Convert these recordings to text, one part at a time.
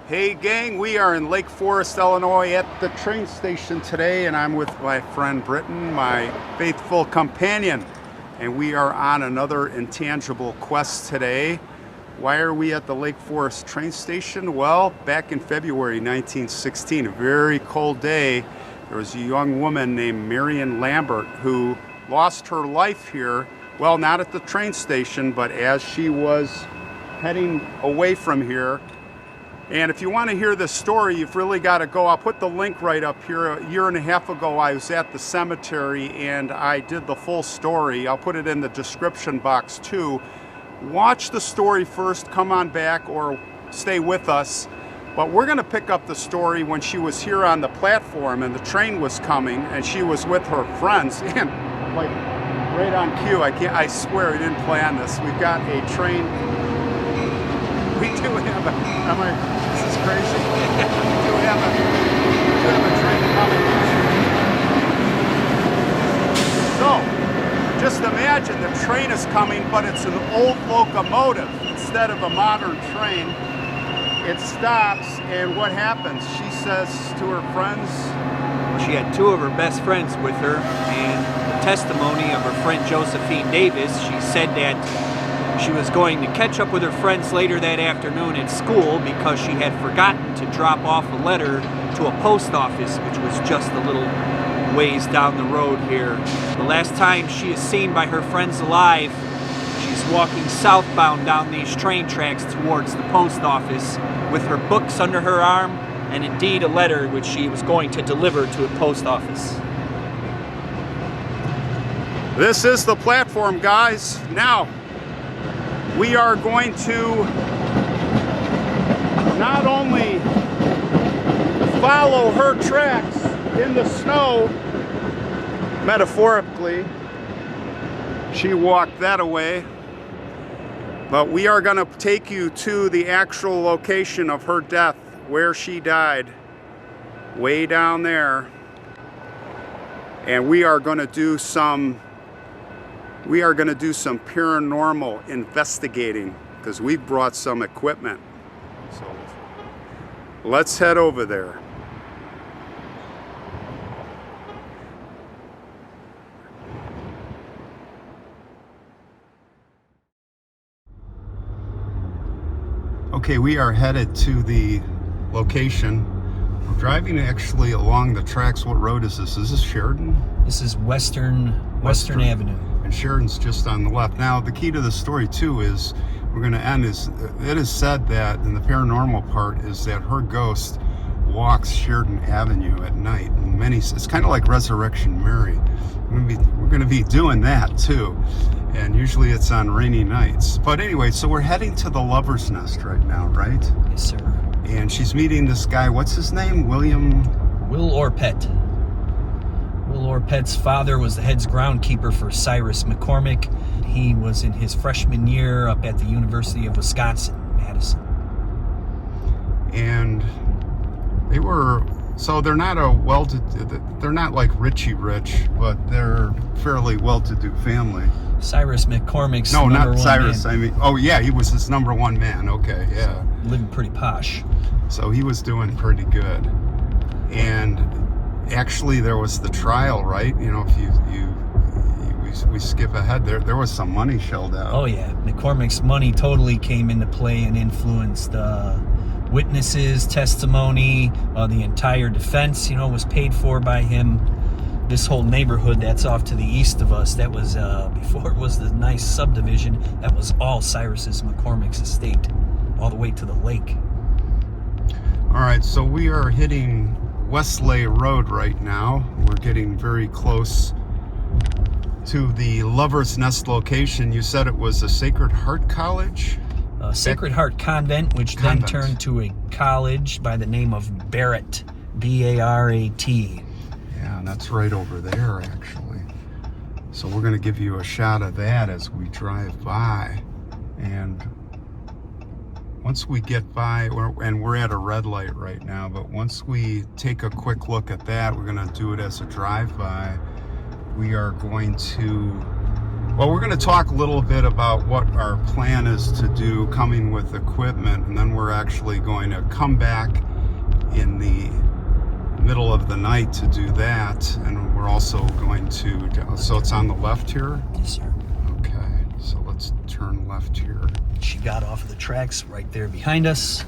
Hey gang, we are in Lake Forest, Illinois at the train station today, and I'm with my friend Britton, my faithful companion, and we are on another intangible quest today. Why are we at the Lake Forest train station? Well, back in February 1916, a very cold day, there was a young woman named Marion Lambert who lost her life here. Well, not at the train station, but as she was heading away from here. And if you want to hear this story, you've really got to go. I'll put the link right up here. A year and a half ago, I was at the cemetery and I did the full story. I'll put it in the description box too. Watch the story first, come on back, or stay with us. But we're going to pick up the story when she was here on the platform and the train was coming and she was with her friends. And like right on cue, I swear I didn't plan this. We've got a train. We do have this is crazy. We do have a train coming. So, just imagine the train is coming, but it's an old locomotive instead of a modern train. It stops, and what happens? She says to her friends, she had two of her best friends with her, and the testimony of her friend Josephine Davis, she said that she was going to catch up with her friends later that afternoon at school because she had forgotten to drop off a letter to a post office, which was just a little ways down the road here. The last time she is seen by her friends alive, she's walking southbound down these train tracks towards the post office with her books under her arm and indeed a letter which she was going to deliver to a post office. this is the platform, guys. Now, we are going to not only follow her tracks in the snow, metaphorically, she walked that away, but we are going to take you to the actual location of her death, where she died, way down there, and we are going to do some paranormal investigating because we've brought some equipment. So let's head over there. Okay, we are headed to the location. We're driving actually along the tracks. What road is this? Is this Sheridan? This is Western Avenue. And Sheridan's just on the left. Now, the key to the story too is we're going to end is it is said that in the paranormal part is that her ghost walks Sheridan Avenue at night. And it's kind of like Resurrection Mary. We're going to be doing that too. And usually it's on rainy nights. But anyway, so we're heading to the Lover's Nest right now, right? Yes, sir. And she's meeting this guy. What's his name? Will Orpett. Will Orpett's father was the head's groundkeeper for Cyrus McCormick. He was in his freshman year up at the University of Wisconsin, Madison. And they're not they're not like Richie Rich, but they're fairly well-to-do family. Cyrus McCormick's No, number not one Cyrus. man. I mean, oh yeah, he was his number one man. Okay, yeah. So, living pretty posh. So he was doing pretty good. And actually, there was the trial, right? You know, if we skip ahead, there was some money shelled out. Oh yeah, McCormick's money totally came into play and influenced witnesses, testimony. The entire defense, was paid for by him. This whole neighborhood that's off to the east of us, that was before it was the nice subdivision. That was all Cyrus McCormick's estate, all the way to the lake. All right, so we are hitting Westlake Road right now. We're getting very close to the Lover's Nest location. You said it was a Sacred Heart College? Sacred Heart Convent, which then turned to a college by the name of Barrett, B-A-R-A-T. Yeah, and that's right over there, actually. So we're going to give you a shot of that as we drive by. And once we get by, we're at a red light right now, but once we take a quick look at that, we're going to do it as a drive-by. We are going to Well, we're going to talk a little bit about what our plan is to do coming with equipment, and then we're actually going to come back in the middle of the night to do that, and we're also going to, so it's on the left here? Yes, sir. Okay, so let's turn left here. She got off of the tracks right there behind us.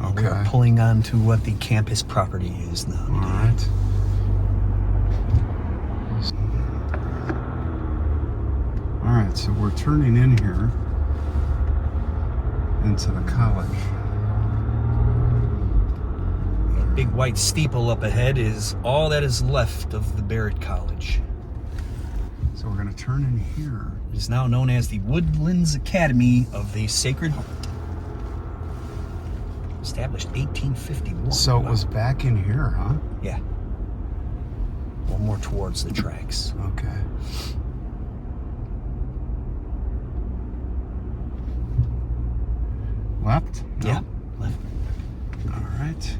Okay. We're pulling on to what the campus property is now. All right. All right, so we're turning in here into the college. A big white steeple up ahead is all that is left of the Barrett College. So we're going to turn in here. It is now known as the Woodlands Academy of the Sacred Heart. Established 1851. So it was back in here, huh? Yeah. One more towards the tracks. Okay. Left? No? Yeah, left. All right.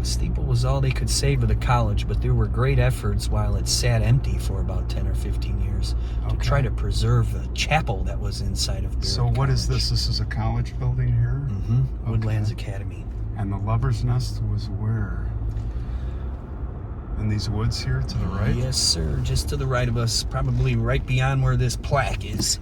The steeple was all they could save of the college, but there were great efforts while it sat empty for about 10 or 15 years to Okay. try to preserve the chapel that was inside of Barrett So what is College. this? This is a college building here? Mm-hmm. Woodlands Okay. Academy. And the Lover's Nest was where? In these woods here to the right? Yes, sir. Just to the right of us, probably right beyond where this plaque is.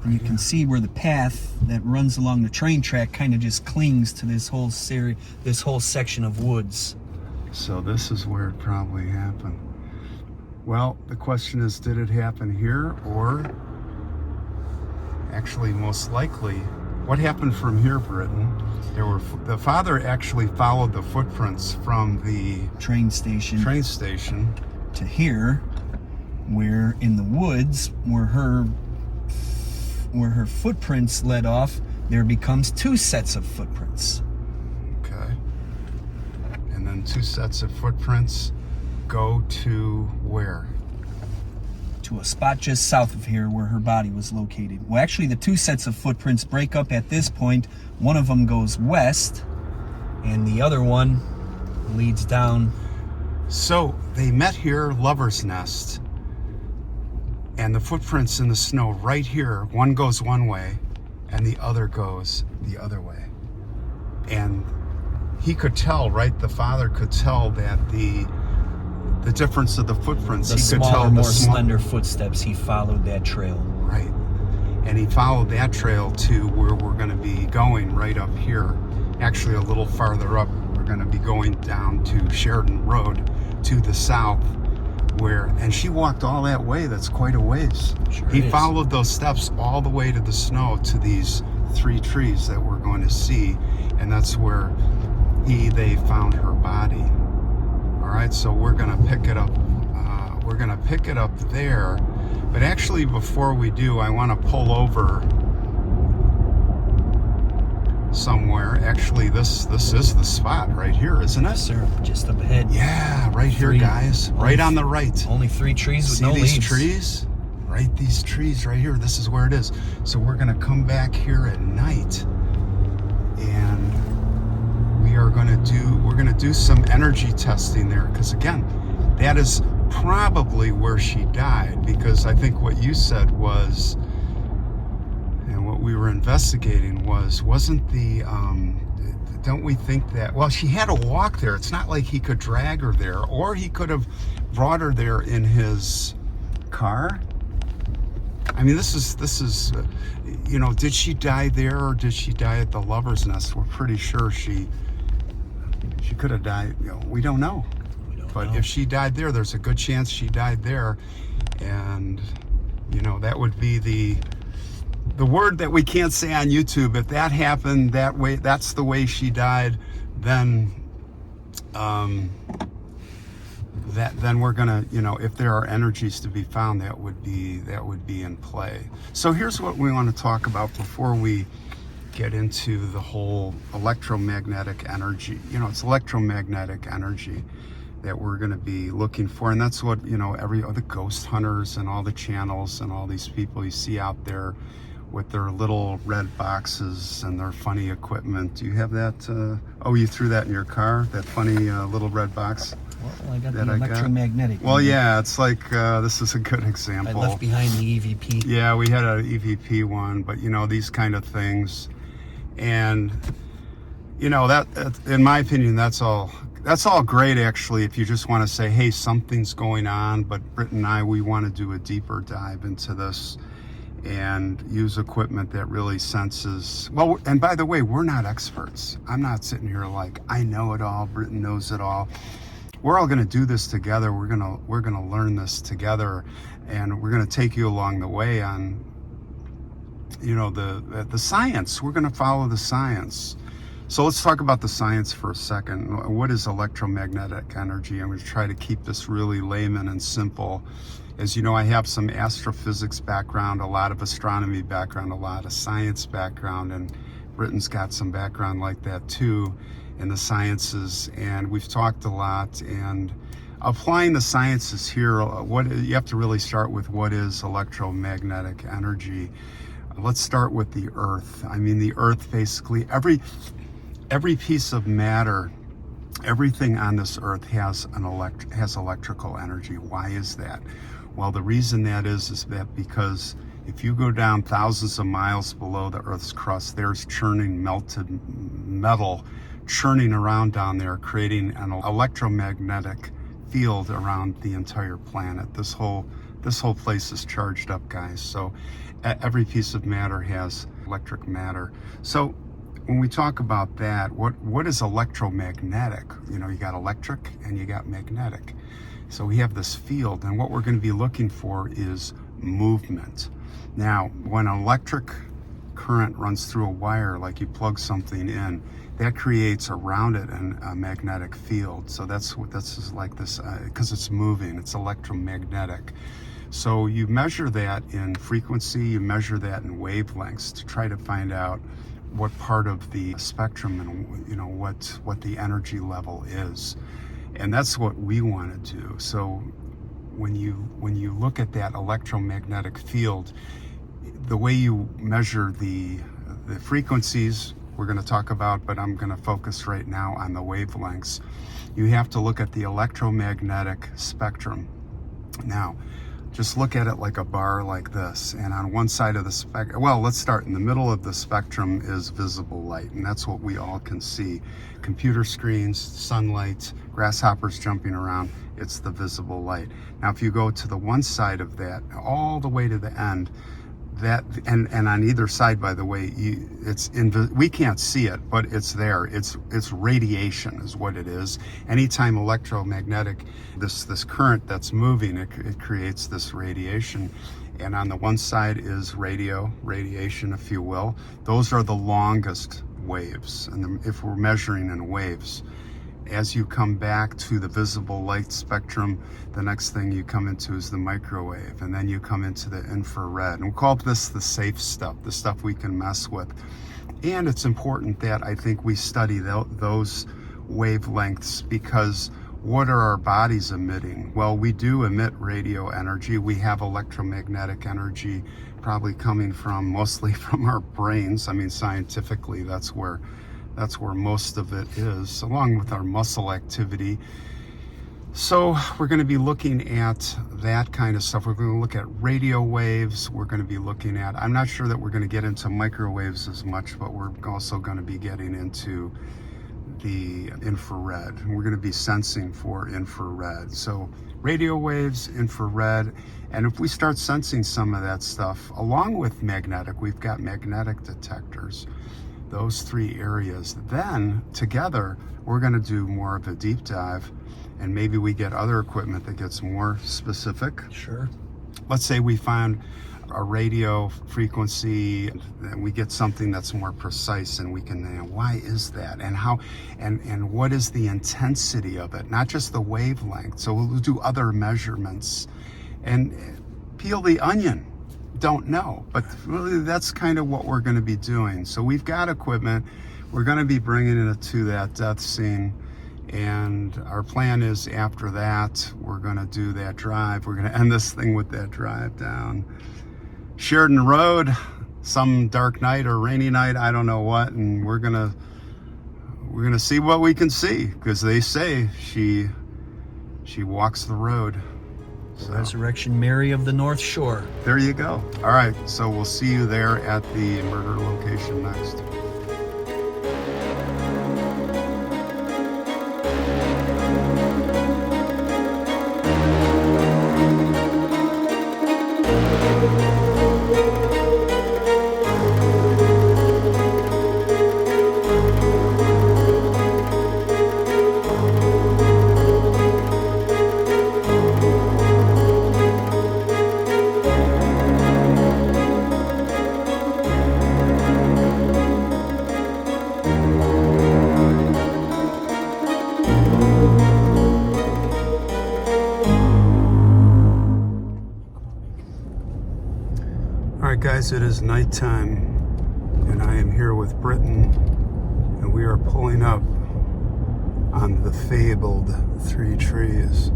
And you can see where the path that runs along the train track kind of just clings to this whole section of woods. So this is where it probably happened. Well, the question is, did it happen here, or actually most likely, what happened from here, Britton? The father actually followed the footprints from the Train station train station. to here, where in the woods, where her footprints led off, there becomes two sets of footprints. Okay. And then two sets of footprints go to where? To a spot just south of here where her body was located. Well, actually, the two sets of footprints break up at this point. One of them goes west, and the other one leads down. So they met here, Lover's Nest, and the footprints in the snow right here, one goes one way and the other goes the other way. And he could tell, right? The father could tell that the difference of the footprints. The He could smaller, tell more slender footsteps, he followed that trail. Right. And he followed that trail to where we're going to be going right up here. Actually, a little farther up, we're going to be going down to Sheridan Road to the south, and she walked all that way. That's quite a ways. Sure He is. followed those steps all the way to the snow to these three trees that we're going to see, and that's where they found her body. All right, so we're going to pick it up. We're going to pick it up there. But actually, before we do, I want to pull over somewhere. Actually, this is the spot right here, isn't it? Yes, sir. Just up ahead. Yeah, right here, Three. guys. Right on the right. Only 3 trees with See no these leaves. trees? Right, these trees right here. This is where it is. So we're going to come back here at night, and we're going to do some energy testing there, because again, that is probably where she died, because I think what you said was, and what we were investigating wasn't the don't we think that, well, she had to walk there. It's not like he could drag her there, or he could have brought her there in his car. I mean, this is did she die there, or did she die at the Lover's Nest? We're pretty sure she could have died. We don't know. But if she died there, there's a good chance she died there, and that would be the word that we can't say on YouTube. If that happened that way, that's the way she died, then then we're gonna, if there are energies to be found, that would be in play. So here's what we want to talk about before we get into the whole electromagnetic energy. It's electromagnetic energy that we're going to be looking for, and that's what the ghost hunters and all the channels and all these people you see out there with their little red boxes and their funny equipment. Do you have that? Oh, you threw that in your car? That funny little red box? Well, I got the electromagnetic. Well, yeah, it's like, this is a good example. I left behind the EVP. Yeah, we had an EVP one, but you know, these kind of things. And, you know, that in my opinion, that's all great, actually, if you just want to say, hey, something's going on. But Britt and I, we want to do a deeper dive into this and use equipment that really senses. Well, and by the way, we're not experts. I'm not sitting here like, I know it all, Britain knows it all. We're all going to do this together. We're going to learn this together, and we're going to take you along the way on, you know, the science. We're going to follow the science. So let's talk about the science for a second. What is electromagnetic energy? I'm going to try to keep this really layman and simple. As you know, I have some astrophysics background, a lot of astronomy background, a lot of science background, and Britain's got some background like that too in the sciences. And we've talked a lot, and applying the sciences here, you have to really start with what is electromagnetic energy. Let's start with the Earth. I mean, the Earth, basically, every piece of matter, everything on this Earth has electrical energy. Why is that? Well, the reason that is that because if you go down thousands of miles below the Earth's crust, there's churning melted metal churning around down there, creating an electromagnetic field around the entire planet. This whole place is charged up, guys. So every piece of matter has electric matter. So when we talk about that, what is electromagnetic? You know, you got electric and you got magnetic. So we have this field, and what we're going to be looking for is movement. Now, when an electric current runs through a wire, like you plug something in, that creates around it a magnetic field. So that's what this is like, this because it's moving, it's electromagnetic. So you measure that in frequency, you measure that in wavelengths to try to find out what part of the spectrum and, you know, what the energy level is. And that's what we want to do. So when you look at that electromagnetic field, the way you measure the frequencies we're going to talk about, but I'm going to focus right now on the wavelengths. You have to look at the electromagnetic spectrum. Now, just look at it like a bar like this, and on one side of the spectrum, well, let's start in the middle of the spectrum is visible light, and that's what we all can see. Computer screens, sunlight, grasshoppers jumping around, it's the visible light. Now, if you go to the one side of that, all the way to the end, that and on either side, by the way, we can't see it, but it's there. It's radiation is what it is. Anytime electromagnetic, this current that's moving, it creates this radiation. And on the one side is radiation, if you will. Those are the longest waves, and if we're measuring in waves. As you come back to the visible light spectrum, the next thing you come into is the microwave, and then you come into the infrared. And we call this the safe stuff, the stuff we can mess with. And it's important that I think we study those wavelengths, because what are our bodies emitting? Well, we do emit radio energy. We have electromagnetic energy probably coming mostly from our brains. I mean, scientifically, that's where most of it is, along with our muscle activity. So we're going to be looking at that kind of stuff. We're going to look at radio waves. We're going to be looking at, I'm not sure that we're going to get into microwaves as much, but we're also going to be getting into the infrared. We're going to be sensing for infrared. So radio waves, infrared, and if we start sensing some of that stuff, along with magnetic, we've got magnetic detectors. Those three areas, then together we're going to do more of a deep dive, and maybe we get other equipment that gets more specific. Sure. Let's say we find a radio frequency and we get something that's more precise, and we can, why is that, and how, and what is the intensity of it, not just the wavelength. So we'll do other measurements and peel the onion. Don't know, but really that's kind of what we're going to be doing. So we've got equipment, we're going to be bringing it to that death scene, and our plan is after that we're going to do that drive. We're going to end this thing with that drive down Sheridan Road some dark night or rainy night, I don't know what, and we're gonna see what we can see, because they say she walks the road. So, Resurrection Mary of the North Shore. there you go. All right, so we'll see you there at the murder location next. Alright guys, it is nighttime and I am here with Britton and we are pulling up on the fabled Three Trees,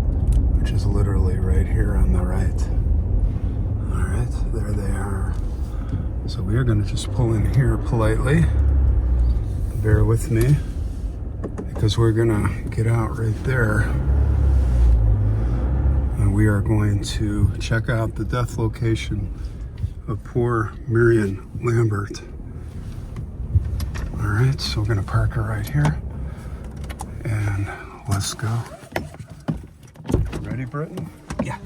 which is literally right here on the right. Alright, there they are. So we are going to just pull in here politely. Bear with me, because we're going to get out right there and we are going to check out the death location of poor Marion Lambert. All right, so we're gonna park her right here and let's go. Ready, Britton? Yeah.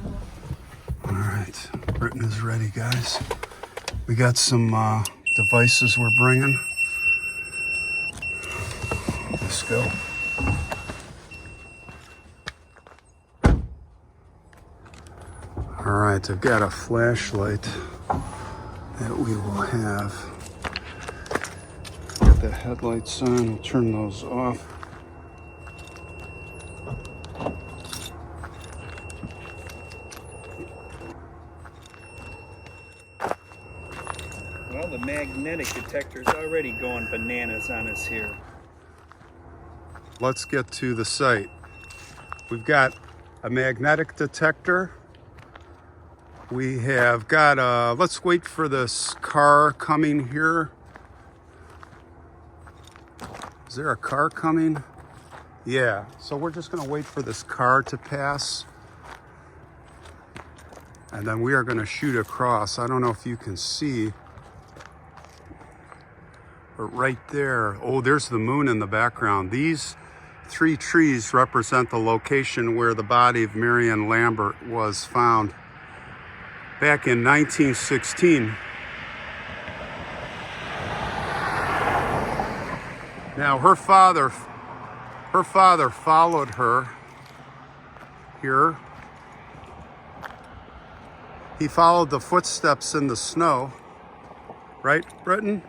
All right, Britton is ready, guys. We got some devices we're bringing. Let's go. All right, I've got a flashlight that we will have. Got the headlights on, we'll turn those off. Well, the magnetic detector's already going bananas on us here. Let's get to the site. We've got a magnetic detector. We have got let's wait for this car coming here. Is there a car coming? Yeah, so we're just gonna wait for this car to pass. And then we are gonna shoot across. I don't know if you can see, but right there, oh, there's the moon in the background. These three trees represent the location where the body of Marion Lambert was found back in 1916. Now her father followed her here. He followed the footsteps in the snow, right, Britton?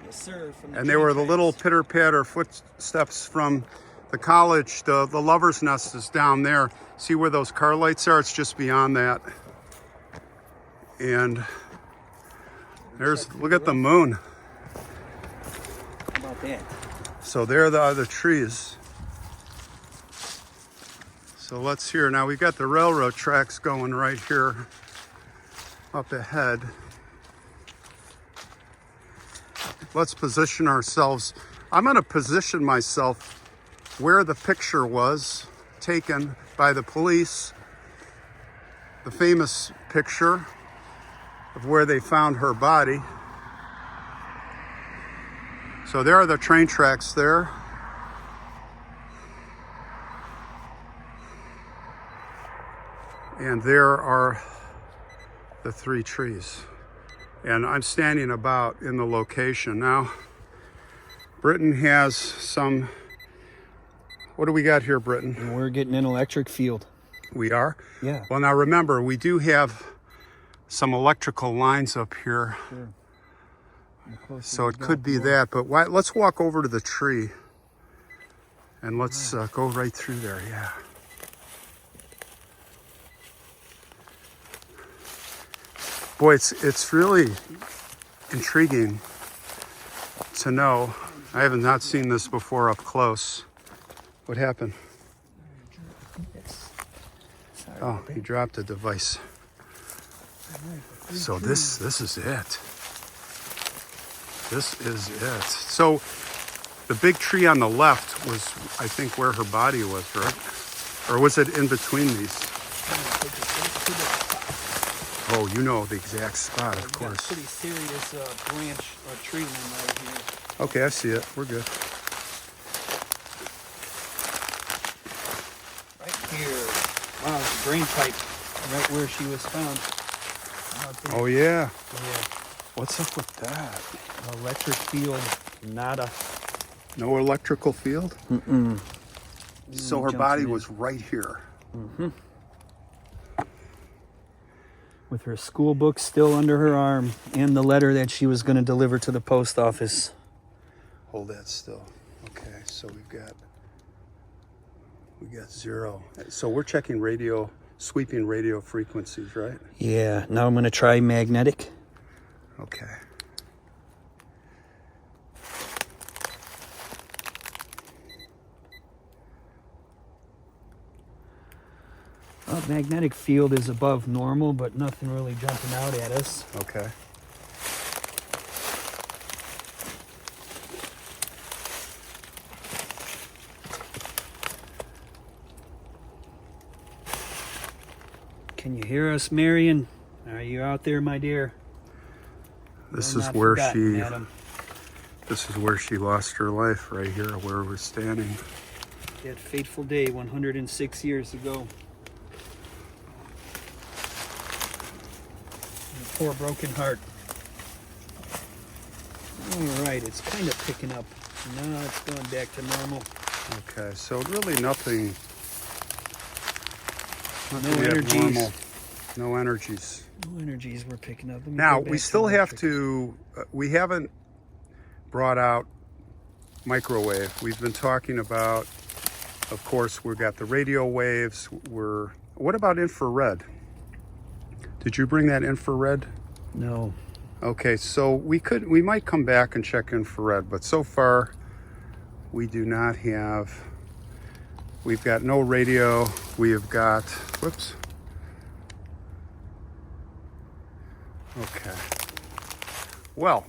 Yes, sir. And they were the little pitter-patter footsteps from the college. The lover's nest is down there. See where those car lights are? It's just beyond that. And there's, look at the moon. How about that? So there are the other trees. So let's hear. Now we got the railroad tracks going right here up ahead. Let's position ourselves. I'm going to position myself where the picture was taken by the police, the famous picture of where they found her body. So there are the train tracks there. And there are the three trees. And I'm standing about in the location. Now, Britton has some, what do we got here, Britton? And we're getting an electric field. We are? Yeah. Well, now remember, we do have some electrical lines up here. Sure. So it could be that, but let's walk over to the tree and let's go right through there, yeah. Boy, it's really intriguing to know. I have not seen this before up close. What happened? Oh, he dropped a device. So this is it. This is it. So the big tree on the left was, I think, where her body was, right? Or was it in between these? Oh, you know the exact spot, of course. Got a pretty serious branch or tree limb right here. Okay, I see it. We're good. Right here. Wow, it's a drain pipe right where she was found. Oh, yeah. Yeah. What's up with that? Electric field, nada. No electrical field? Mm-mm. So her body was right here. Mm-hmm. With her school book still under her arm and the letter that she was going to deliver to the post office. Hold that still. Okay, so we got 0. So we're checking radio, sweeping radio frequencies, right? Yeah, now I'm going to try magnetic. Okay. Magnetic field is above normal, but nothing really jumping out at us. Okay. Can you hear us, Marion? Are you out there, my dear? This We're is not where forgotten, she madam. this is where she lost her life, right here where we're standing. That fateful day 106 years ago. A poor broken heart. All right, it's kind of picking up. Now it's going back to normal. Okay, so really nothing No yet energies. normal. No energies. No energies we're picking up. Let me Now, go back we to still have electric. to, we haven't brought out microwave. We've been talking about, of course, we've got the radio waves. What about infrared? Did you bring that infrared? No. Okay, so we might come back and check infrared, but so far we do not have, we've got no radio. We have got, whoops. Okay. Well,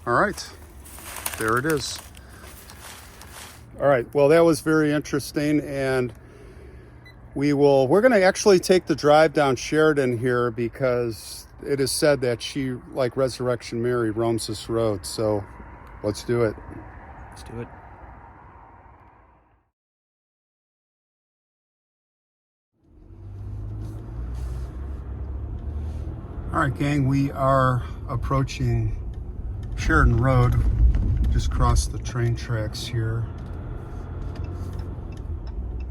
all right. There it is. All right. Well, that was very interesting, and we're going to actually take the drive down Sheridan here because it is said that she, like Resurrection Mary, roams this road. So let's do it. Let's do it. All right, gang, we are approaching Sheridan Road. Just crossed the train tracks here.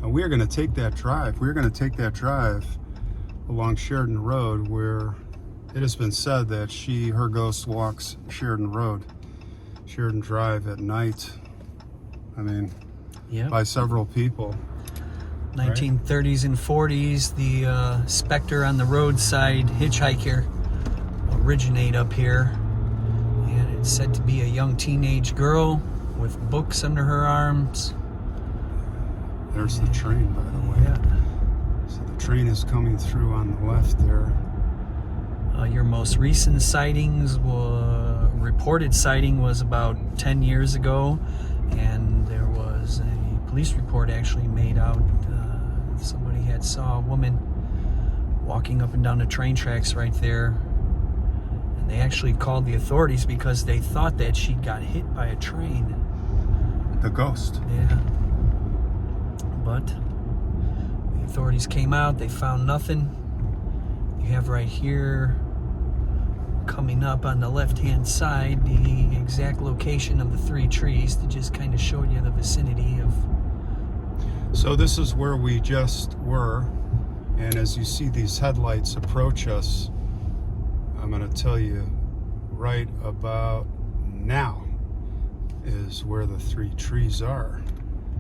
And we are going to take that drive. We're going to take that drive along Sheridan Road where it has been said that her ghost walks Sheridan Road, Sheridan Drive at night. I mean, Yeah. by several people. 1930s and 40s, the specter on the roadside hitchhiker originate up here, and it's said to be a young teenage girl with books under her arms. There's the train, by the way. Yeah. So the train is coming through on the left there. Your most recent sightings, reported sighting was about 10 years ago, and there was a police report actually made out. Somebody had saw a woman walking up and down the train tracks right there, and they actually called the authorities because they thought that she got hit by a train. The ghost. Yeah. But the authorities came out, they found nothing. You have right here, coming up on the left-hand side, the exact location of the 3 trees to just kind of show you the vicinity of. So this is where we just were, and as you see these headlights approach us, I'm going to tell you right about now is where the 3 trees are.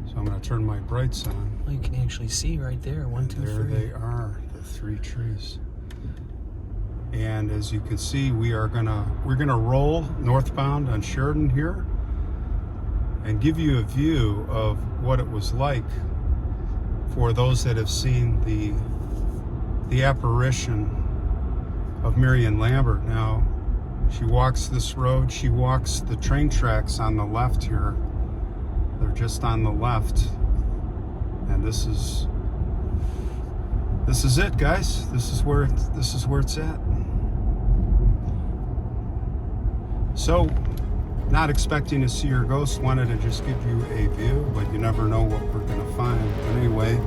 So I'm going to turn my brights on. Well, you can actually see right there, 1, 2, 3. There they are, the 3 trees. And as you can see, we're gonna roll northbound on Sheridan here and give you a view of what it was like for those that have seen the apparition of Marion Lambert. Now, She walks this road. She walks the train tracks on the left here. They're just on the left. And this is it, guys. This is where it's at. So, not expecting to see your ghost, wanted to just give you a view, but you never know what we're gonna find. But anyway,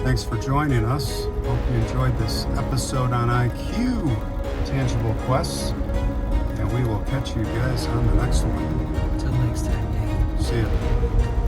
thanks for joining us. Hope you enjoyed this episode on IQ, Tangible Quests, and we will catch you guys on the next one. Until next time, Dave. See ya.